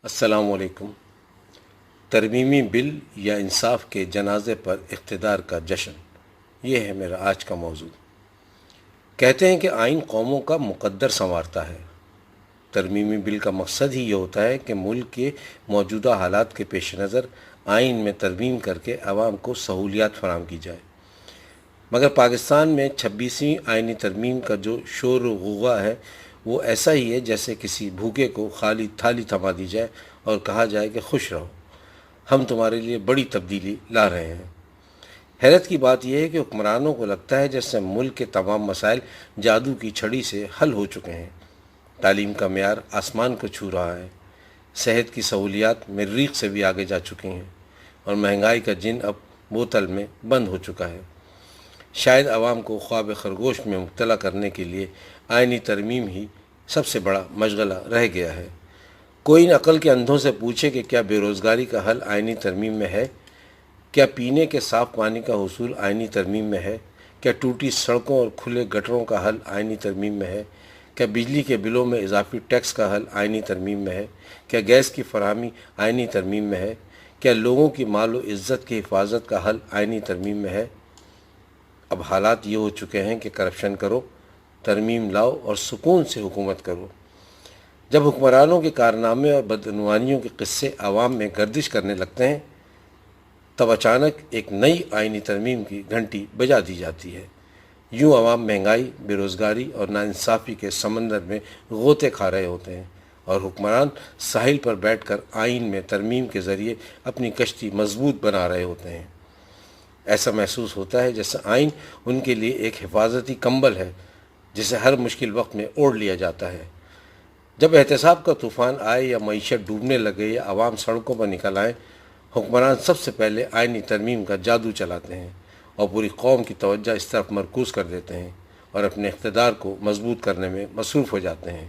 السلام علیکم۔ ترمیمی بل یا انصاف کے جنازے پر اقتدار کا جشن، یہ ہے میرا آج کا موضوع۔ کہتے ہیں کہ آئین قوموں کا مقدر سنوارتا ہے۔ ترمیمی بل کا مقصد ہی یہ ہوتا ہے کہ ملک کے موجودہ حالات کے پیش نظر آئین میں ترمیم کر کے عوام کو سہولیات فراہم کی جائے، مگر پاکستان میں 26ویں آئینی ترمیم کا جو شور و غوغا ہے وہ ایسا ہی ہے جیسے کسی بھوکے کو خالی تھالی تھما دی جائے اور کہا جائے کہ خوش رہو، ہم تمہارے لیے بڑی تبدیلی لا رہے ہیں۔ حیرت کی بات یہ ہے کہ حکمرانوں کو لگتا ہے جیسے ملک کے تمام مسائل جادو کی چھڑی سے حل ہو چکے ہیں۔ تعلیم کا معیار آسمان کو چھو رہا ہے، صحت کی سہولیات مریخ سے بھی آگے جا چکی ہیں، اور مہنگائی کا جن اب بوتل میں بند ہو چکا ہے۔ شاید عوام کو خواب خرگوش میں مبتلا کرنے کے لیے آئینی ترمیم ہی سب سے بڑا مشغلہ رہ گیا ہے۔ کوئی ان عقل کے اندھوں سے پوچھے کہ کیا بے روزگاری کا حل آئینی ترمیم میں ہے؟ کیا پینے کے صاف پانی کا حصول آئینی ترمیم میں ہے؟ کیا ٹوٹی سڑکوں اور کھلے گٹروں کا حل آئینی ترمیم میں ہے؟ کیا بجلی کے بلوں میں اضافی ٹیکس کا حل آئینی ترمیم میں ہے؟ کیا گیس کی فراہمی آئینی ترمیم میں ہے؟ کیا لوگوں کی مال و عزت کی حفاظت کا حل آئینی ترمیم میں ہے؟ اب حالات یہ ہو چکے ہیں کہ کرپشن کرو، ترمیم لاؤ اور سکون سے حکومت کرو۔ جب حکمرانوں کے کارنامے اور بدعنوانیوں کے قصے عوام میں گردش کرنے لگتے ہیں تب اچانک ایک نئی آئینی ترمیم کی گھنٹی بجا دی جاتی ہے۔ یوں عوام مہنگائی، بے روزگاری اور ناانصافی کے سمندر میں غوطے کھا رہے ہوتے ہیں، اور حکمران ساحل پر بیٹھ کر آئین میں ترمیم کے ذریعے اپنی کشتی مضبوط بنا رہے ہوتے ہیں۔ ایسا محسوس ہوتا ہے جیسے آئین ان کے لیے ایک حفاظتی کمبل ہے جسے ہر مشکل وقت میں اوڑھ لیا جاتا ہے۔ جب احتساب کا طوفان آئے یا معیشت ڈوبنے لگے یا عوام سڑکوں پر نکل آئے، حکمران سب سے پہلے آئینی ترمیم کا جادو چلاتے ہیں اور پوری قوم کی توجہ اس طرف مرکوز کر دیتے ہیں اور اپنے اقتدار کو مضبوط کرنے میں مصروف ہو جاتے ہیں۔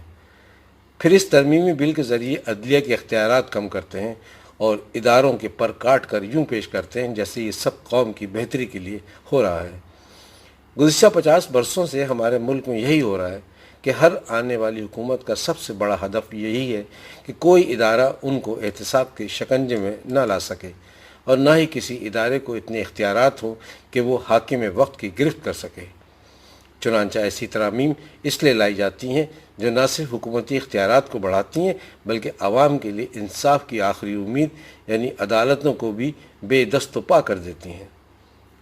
پھر اس ترمیمی بل کے ذریعے عدلیہ کے اختیارات کم کرتے ہیں اور اداروں کے پر کاٹ کر یوں پیش کرتے ہیں جیسے یہ سب قوم کی بہتری کے لیے ہو رہا ہے۔ گزشتہ 50 برسوں سے ہمارے ملک میں یہی ہو رہا ہے کہ ہر آنے والی حکومت کا سب سے بڑا ہدف یہی ہے کہ کوئی ادارہ ان کو احتساب کے شکنجے میں نہ لا سکے، اور نہ ہی کسی ادارے کو اتنے اختیارات ہوں کہ وہ حاکم وقت کی گرفت کر سکے۔ چنانچہ ایسی ترامیم اس لیے لائی جاتی ہیں جو نہ صرف حکومتی اختیارات کو بڑھاتی ہیں بلکہ عوام کے لیے انصاف کی آخری امید یعنی عدالتوں کو بھی بے دست و پا کر دیتی ہیں۔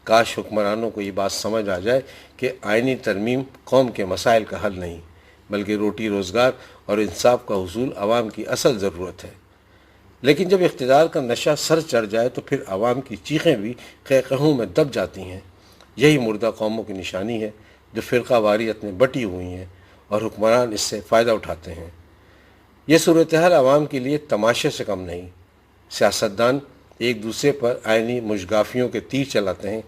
کاش حکمرانوں کو یہ بات سمجھ آ جائے کہ آئینی ترمیم قوم کے مسائل کا حل نہیں بلکہ روٹی روزگار اور انصاف کا حصول عوام کی اصل ضرورت ہے۔ لیکن جب اقتدار کا نشہ سر چڑھ جائے تو پھر عوام کی چیخیں بھی قہقہوں میں دب جاتی ہیں۔ یہی مردہ قوموں کی نشانی ہے جو فرقہ واریت میں بٹی ہوئی ہیں، اور حکمران اس سے فائدہ اٹھاتے ہیں۔ یہ صورتحال عوام کے لیے تماشے سے کم نہیں۔ سیاستدان ایک دوسرے پر آئینی مشگافیوں کے تیر چلاتے ہیں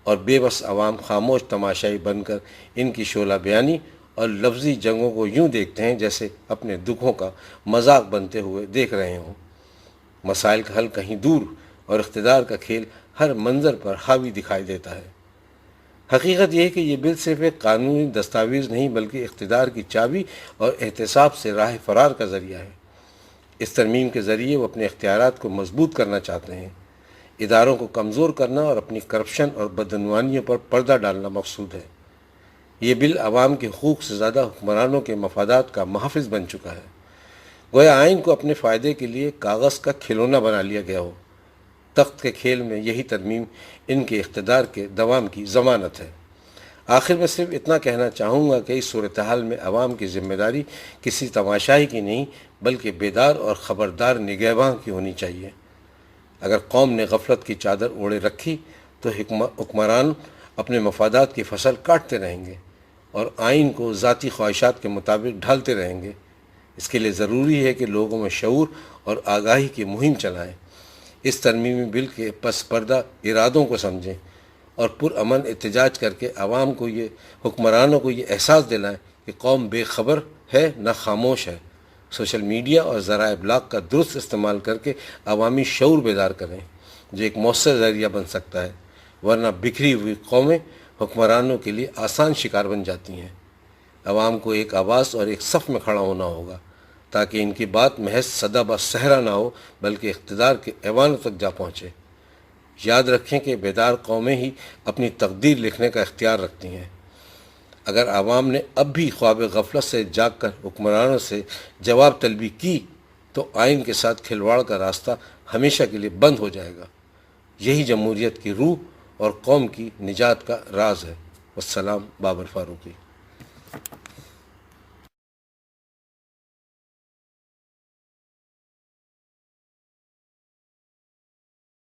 اور بے بس عوام خاموش تماشائی بن کر ان کی شعلہ بیانی اور لفظی جنگوں کو یوں دیکھتے ہیں جیسے اپنے دکھوں کا مذاق بنتے ہوئے دیکھ رہے ہوں۔ مسائل کا حل کہیں دور اور اقتدار کا کھیل ہر منظر پر حاوی دکھائی دیتا ہے۔ حقیقت یہ ہے کہ یہ بل صرف ایک قانونی دستاویز نہیں بلکہ اقتدار کی چابی اور احتساب سے راہ فرار کا ذریعہ ہے۔ اس ترمیم کے ذریعے وہ اپنے اختیارات کو مضبوط کرنا چاہتے ہیں، اداروں کو کمزور کرنا اور اپنی کرپشن اور بدعنوانیوں پر پردہ ڈالنا مقصود ہے۔ یہ بل عوام کے حقوق سے زیادہ حکمرانوں کے مفادات کا محافظ بن چکا ہے۔ گویا آئین کو اپنے فائدے کے لیے کاغذ کا کھلونا بنا لیا گیا ہو۔ تخت کے کھیل میں یہی ترمیم ان کے اقتدار کے دوام کی ضمانت ہے۔ آخر میں صرف اتنا کہنا چاہوں گا کہ اس صورتحال میں عوام کی ذمہ داری کسی تماشائی کی نہیں بلکہ بیدار اور خبردار نگہباں کی ہونی چاہیے۔ اگر قوم نے غفلت کی چادر اوڑھے رکھی تو حکمران اپنے مفادات کی فصل کاٹتے رہیں گے اور آئین کو ذاتی خواہشات کے مطابق ڈھالتے رہیں گے۔ اس کے لیے ضروری ہے کہ لوگوں میں شعور اور آگاہی کی مہم چلائیں، اس ترمیمی بل کے پس پردہ ارادوں کو سمجھیں اور پرامن احتجاج کر کے عوام کو حکمرانوں کو یہ احساس دلائیں کہ قوم بے خبر ہے نہ خاموش ہے۔ سوشل میڈیا اور ذرائع ابلاغ کا درست استعمال کر کے عوامی شعور بیدار کریں جو ایک مؤثر ذریعہ بن سکتا ہے، ورنہ بکھری ہوئی قومیں حکمرانوں کے لیے آسان شکار بن جاتی ہیں۔ عوام کو ایک آواز اور ایک صف میں کھڑا ہونا ہوگا، تاکہ ان کی بات محض صدا بہ صحرا نہ ہو بلکہ اقتدار کے ایوانوں تک جا پہنچے۔ یاد رکھیں کہ بیدار قومیں ہی اپنی تقدیر لکھنے کا اختیار رکھتی ہیں۔ اگر عوام نے اب بھی خواب غفلت سے جاگ کر حکمرانوں سے جواب طلبی کی تو آئین کے ساتھ کھلواڑ کا راستہ ہمیشہ کے لیے بند ہو جائے گا۔ یہی جمہوریت کی روح اور قوم کی نجات کا راز ہے۔ والسلام، بابر فاروقی۔